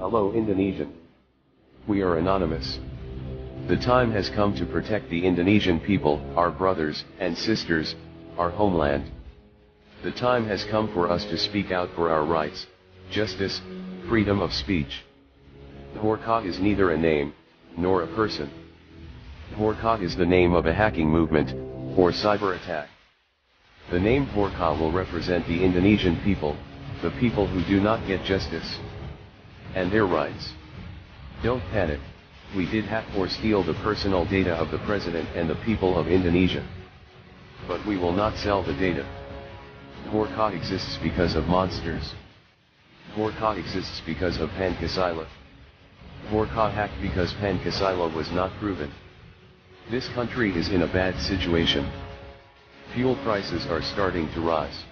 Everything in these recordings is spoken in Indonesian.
Hello Indonesian. We are anonymous. The time has come to protect the Indonesian people, our brothers and sisters, our homeland. The time has come for us to speak out for our rights, justice, freedom of speech. Hworka is neither a name, nor a person. Hworka is the name of a hacking movement, or cyber attack. The name Hworka will represent the Indonesian people, the people who do not get justice and their rights. Don't panic, we did hack or steal the personal data of the president and the people of Indonesia. But we will not sell the data. Hworka exists because of monsters. Hworka exists because of Pancasila. Hworka hacked because Pancasila was not proven. This country is in a bad situation. Fuel prices are starting to rise.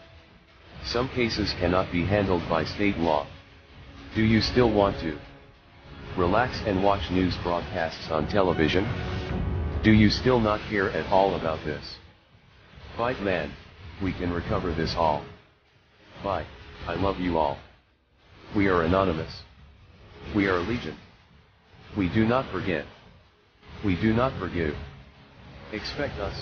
Some cases cannot be handled by state law. Do you still want to relax and watch news broadcasts on television? Do you still not care at all about this? Fight man, we can recover this all. Fight, I love you all. We are anonymous. We are legion. We do not forget. We do not forgive. Expect us.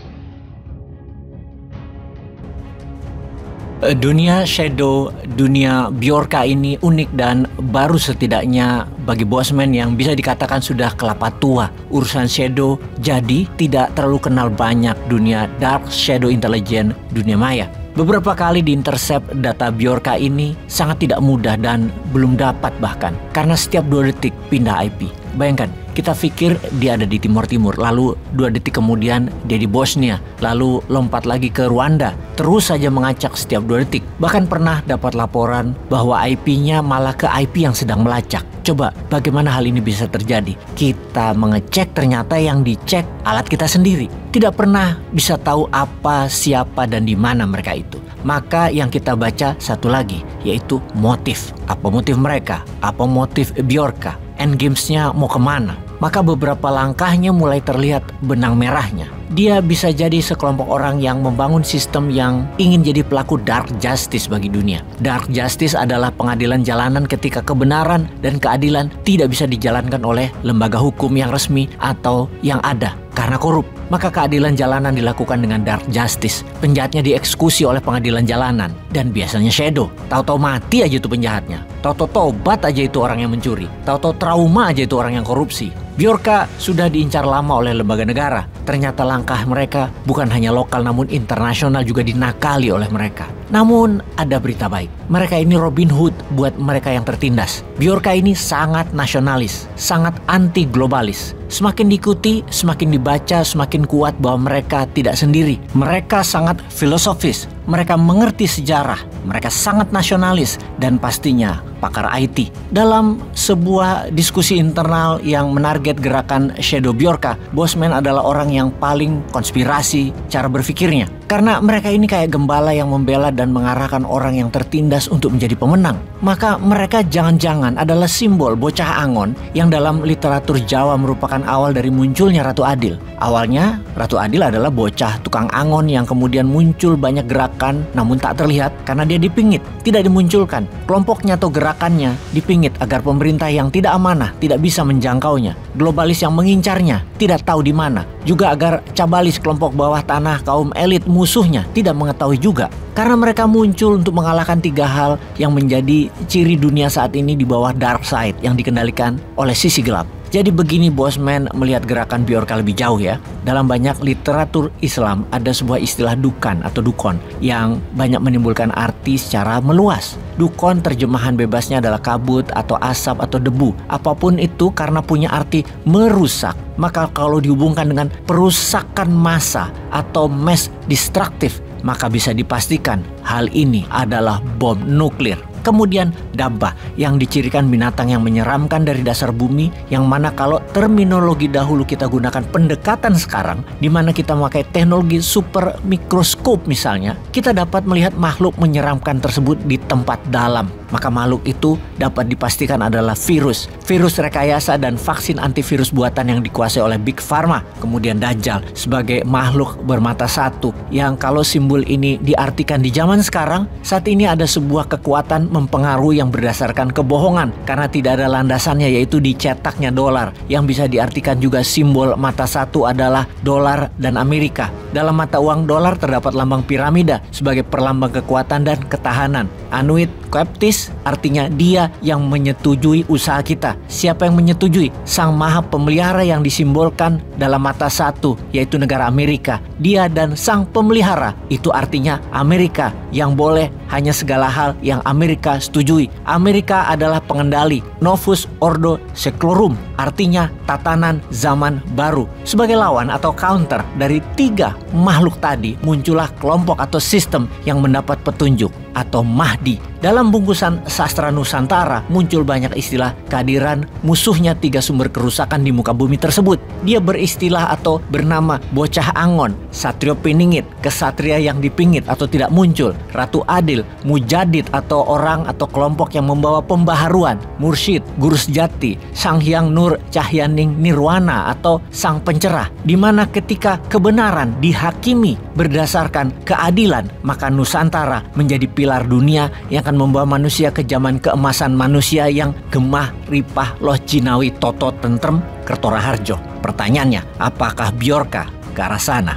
Dunia Shadow, dunia Bjorka ini unik dan baru setidaknya bagi Bosman yang bisa dikatakan sudah kelapa tua urusan Shadow, jadi tidak terlalu kenal banyak dunia Dark Shadow Intelligence dunia maya. Beberapa kali diintercept data Bjorka ini sangat tidak mudah dan belum dapat bahkan karena setiap 2 detik pindah IP. Bayangkan, kita pikir dia ada di Timur Timur, lalu 2 detik kemudian dia di Bosnia, lalu lompat lagi ke Rwanda, terus saja mengacak setiap 2 detik. Bahkan pernah dapat laporan bahwa IP-nya malah ke IP yang sedang melacak. Coba, bagaimana hal ini bisa terjadi? Kita mengecek, ternyata yang dicek alat kita sendiri. Tidak pernah bisa tahu apa, siapa, dan di mana mereka itu. Maka yang kita baca satu lagi, yaitu motif. Apa motif mereka? Apa motif Bjorka? Endgamesnya mau kemana? Maka beberapa langkahnya mulai terlihat benang merahnya. Dia bisa jadi sekelompok orang yang membangun sistem yang ingin jadi pelaku dark justice bagi dunia. Dark justice adalah pengadilan jalanan ketika kebenaran dan keadilan tidak bisa dijalankan oleh lembaga hukum yang resmi atau yang ada karena korup. Maka keadilan jalanan dilakukan dengan dark justice. Penjahatnya dieksekusi oleh pengadilan jalanan. Dan biasanya Shadow. Tahu-tahu mati aja itu penjahatnya. Tahu-tahu tobat aja itu orang yang mencuri. Tahu-tahu trauma aja itu orang yang korupsi. Bjorka sudah diincar lama oleh lembaga negara. Ternyata langkah mereka bukan hanya lokal namun internasional juga dinakali oleh mereka. Namun ada berita baik. Mereka ini Robin Hood buat mereka yang tertindas. Bjorka ini sangat nasionalis, sangat anti globalis. Semakin diikuti, semakin dibaca, semakin kuat bahwa mereka tidak sendiri. Mereka sangat filosofis, mereka mengerti sejarah, mereka sangat nasionalis, dan pastinya pakar IT. Dalam sebuah diskusi internal yang menarget gerakan Shadow Bjorka, Bosman adalah orang yang paling konspirasi cara berpikirnya. Karena mereka ini kayak gembala yang membela dan mengarahkan orang yang tertindas untuk menjadi pemenang. Maka mereka jangan-jangan adalah simbol bocah angon yang dalam literatur Jawa merupakan awal dari munculnya Ratu Adil. Awalnya Ratu Adil adalah bocah tukang angon yang kemudian muncul banyak gerakan namun tak terlihat karena dia dipingit, tidak dimunculkan. Kelompoknya atau gerakannya dipingit agar pemerintah yang tidak amanah tidak bisa menjangkaunya. Globalis yang mengincarnya tidak tahu di mana. Juga agar cabalis kelompok bawah tanah kaum elit musuhnya tidak mengetahui juga. Karena mereka muncul untuk mengalahkan 3 hal yang menjadi ciri dunia saat ini di bawah dark side yang dikendalikan oleh sisi gelap. Jadi begini Bosman melihat gerakan Bjorka lebih jauh ya. Dalam banyak literatur Islam ada sebuah istilah dukan atau dukon yang banyak menimbulkan arti secara meluas. Dukon terjemahan bebasnya adalah kabut atau asap atau debu. Apapun itu karena punya arti merusak. Maka kalau dihubungkan dengan perusakan massa atau mass destructive, maka bisa dipastikan hal ini adalah bom nuklir. Kemudian Dabbah yang dicirikan binatang yang menyeramkan dari dasar bumi, yang mana kalau terminologi dahulu kita gunakan pendekatan sekarang, di mana kita memakai teknologi super mikroskop misalnya, kita dapat melihat makhluk menyeramkan tersebut di tempat dalam. maka makhluk itu dapat dipastikan adalah virus rekayasa dan vaksin antivirus buatan yang dikuasai oleh Big Pharma. Kemudian Dajjal sebagai makhluk bermata satu, yang kalau simbol ini diartikan di zaman sekarang, saat ini ada sebuah kekuatan mempengaruhi yang berdasarkan kebohongan karena tidak ada landasannya, yaitu dicetaknya dolar, yang bisa diartikan juga simbol mata satu adalah dolar dan Amerika. Dalam mata uang dolar terdapat lambang piramida sebagai perlambang kekuatan dan ketahanan. Anuit Coeptis artinya dia yang menyetujui usaha kita. Siapa yang menyetujui? Sang Maha Pemelihara yang disimbolkan dalam mata satu, yaitu negara Amerika. Dia dan Sang Pemelihara, itu artinya Amerika yang boleh hanya segala hal yang Amerika setujui. Amerika adalah pengendali. Novus Ordo Seclorum artinya tatanan zaman baru. Sebagai lawan atau counter dari tiga makhluk tadi, muncullah kelompok atau sistem yang mendapat petunjuk atau Mahdi. Dalam bungkusan sastra Nusantara muncul banyak istilah kehadiran musuhnya tiga sumber kerusakan di muka bumi tersebut. Dia beristilah atau bernama Bocah Angon, Satrio Piningit, kesatria yang dipingit atau tidak muncul, Ratu Adil, Mujadid atau orang atau kelompok yang membawa pembaharuan, Mursyid, Guru Sejati, Sang Hyang Nur Cahyaning Nirwana atau Sang Pencerah, di mana ketika kebenaran dihakimi berdasarkan keadilan, maka Nusantara menjadi pilar dunia yang akan membawa manusia ke zaman keemasan manusia yang gemah, ripah, loh jinawi, toto, tentrem, kertora harjo. Pertanyaannya, apakah Bjorka ke arah sana?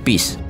Peace.